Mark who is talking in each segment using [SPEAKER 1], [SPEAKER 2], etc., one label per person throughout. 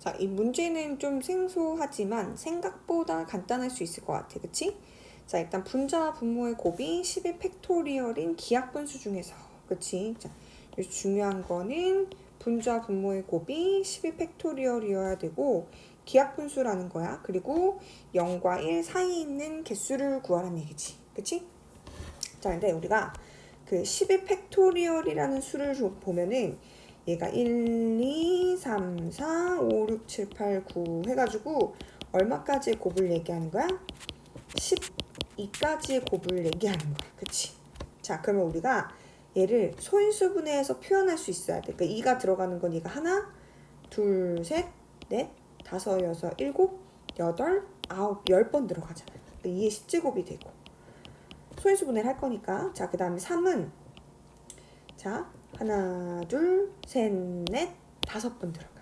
[SPEAKER 1] 자, 이 문제는 좀 생소하지만 생각보다 간단할 수 있을 것 같아. 그치? 자, 일단 분자와 분모의 곱이 10의 팩토리얼인 기하분수 중에서. 그치? 자, 여기서 중요한 거는 분자와 분모의 곱이 10의 팩토리얼이어야 되고 기하분수라는 거야. 그리고 0과 1 사이에 있는 개수를 구하라는 얘기지. 그치? 자, 근데 우리가 그 10의 팩토리얼이라는 수를 보면은 얘가 1, 2, 3, 4, 5, 6, 7, 8, 9 해가지고 얼마까지의 곱을 얘기하는 거야? 12까지의 곱을 얘기하는 거야. 그치? 자, 그러면 우리가 얘를 소인수분해해서 표현할 수 있어야 돼. 그러니까 2가 들어가는 건 얘가 하나, 둘, 셋, 넷, 다섯, 여섯, 일곱, 여덟, 아홉, 10번 들어가잖아. 그러니까 2의 10제곱이 되고 소인수분해를 할 거니까. 자, 그 다음에 3은 자, 하나, 둘, 셋, 넷, 5번 들어가.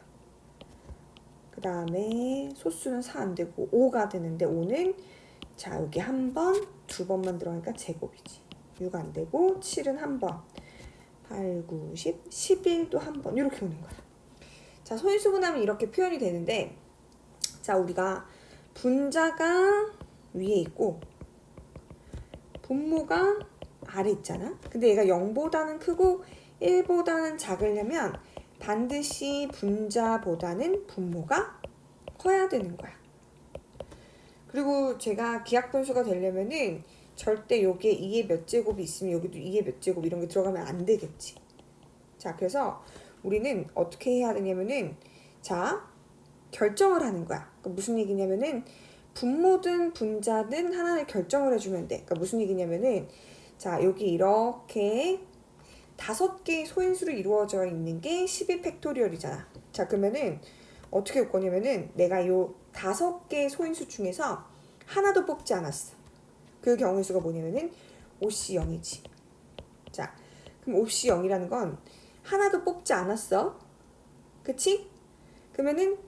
[SPEAKER 1] 그 다음에 소수는 4 안 되고 5가 되는데 5는 자, 여기 한 번, 2번만 들어가니까 제곱이지. 6 안 되고 7은 한 번, 8, 9, 10, 11도 한 번 이렇게 오는 거야. 자, 소인수분하면 이렇게 표현이 되는데 자, 우리가 분자가 위에 있고 분모가 아래 있잖아. 근데 얘가 0보다는 크고 1보다는 작으려면 반드시 분자보다는 분모가 커야 되는 거야. 그리고 제가 기하분수가 되려면은 절대 여기에 2의 몇 제곱이 있으면 여기도 2의 몇 제곱 이런 게 들어가면 안 되겠지. 자, 그래서 우리는 어떻게 해야 되냐면은 자, 결정을 하는 거야. 그러니까 무슨 얘기냐면은 분모든 분자든 하나를 결정을 해주면 돼. 그러니까 무슨 얘기냐면은 자, 여기 이렇게 5개의 소인수로 이루어져 있는 게 10의 팩토리얼이잖아. 자, 그러면은 어떻게 할 거냐면은 내가 요 5개의 소인수 중에서 하나도 뽑지 않았어. 그 경우의 수가 뭐냐면은 5C 0이지. 자, 그럼 5C 0이라는 건 하나도 뽑지 않았어. 그치? 그러면은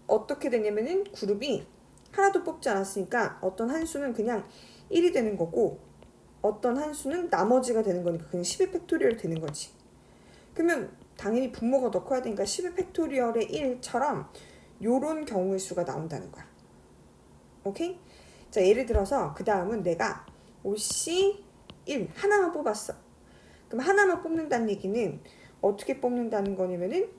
[SPEAKER 1] 어떻게 되냐면은 그룹이 하나도 뽑지 않았으니까 어떤 한 수는 그냥 1이 되는 거고 어떤 한 수는 나머지가 되는 거니까 그냥 10의 팩토리얼이 되는 거지. 그러면 당연히 분모가 더 커야 되니까 10의 팩토리얼의 1처럼 요런 경우의 수가 나온다는 거야. 오케이? 자, 예를 들어서 그 다음은 내가 5C 1 하나만 뽑았어. 그럼 하나만 뽑는다는 얘기는 어떻게 뽑는다는 거냐면은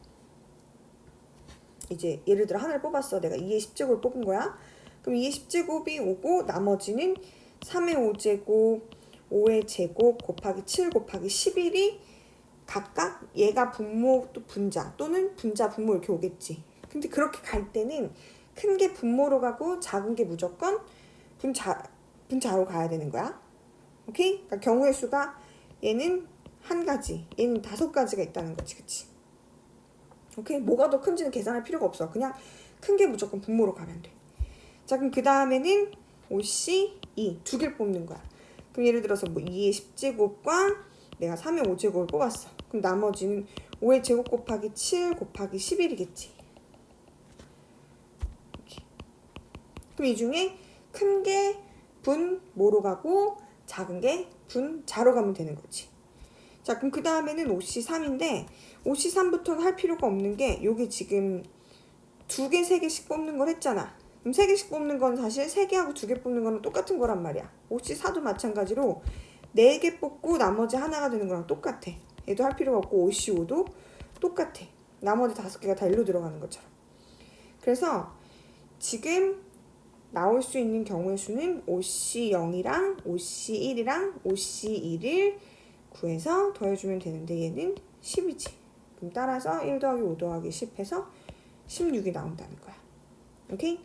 [SPEAKER 1] 이제 예를 들어 하나를 뽑았어. 내가 2의 10제곱을 뽑은 거야. 그럼 2의 10제곱이 오고 나머지는 3의 5제곱, 5의 제곱 곱하기 7 곱하기 11이 각각 얘가 분모 또 분자 또는 분자 분모 이렇게 오겠지. 근데 그렇게 갈 때는 큰 게 분모로 가고 작은 게 무조건 분자로 가야 되는 거야. 오케이? 그러니까 경우의 수가 얘는 한 가지, 얘는 5가지가 있다는 거지. 그치? 오케이? 뭐가 더 큰지는 계산할 필요가 없어. 그냥 큰 게 무조건 분모로 가면 돼. 자, 그럼 그 다음에는 5C 2 두 개를 뽑는 거야. 그럼 예를 들어서 뭐 2의 10제곱과 내가 3의 5제곱을 뽑았어. 그럼 나머지는 5의 제곱 곱하기 7 곱하기 11이겠지. 그럼 이 중에 큰 게 분모로 가고 작은 게 분자로 가면 되는 거지. 자, 그럼 그 다음에는 5C3인데 5C3부터는 할 필요가 없는 게 여기 지금 2개, 3개씩 뽑는 걸 했잖아. 그럼 3개씩 뽑는 건 사실 3개하고 2개 뽑는 거는 똑같은 거란 말이야. 5C4도 마찬가지로 4개 뽑고 나머지 하나가 되는 거랑 똑같아. 얘도 할 필요가 없고 5C5도 똑같아. 나머지 5개가 다 일로 들어가는 것처럼. 그래서 지금 나올 수 있는 경우의 수는 5C0이랑 5C1이랑 5C1을 구해서 더해주면 되는데 얘는 10이지. 그럼 따라서 1 더하기 5 더하기 10 해서 16이 나온다는 거야. 오케이?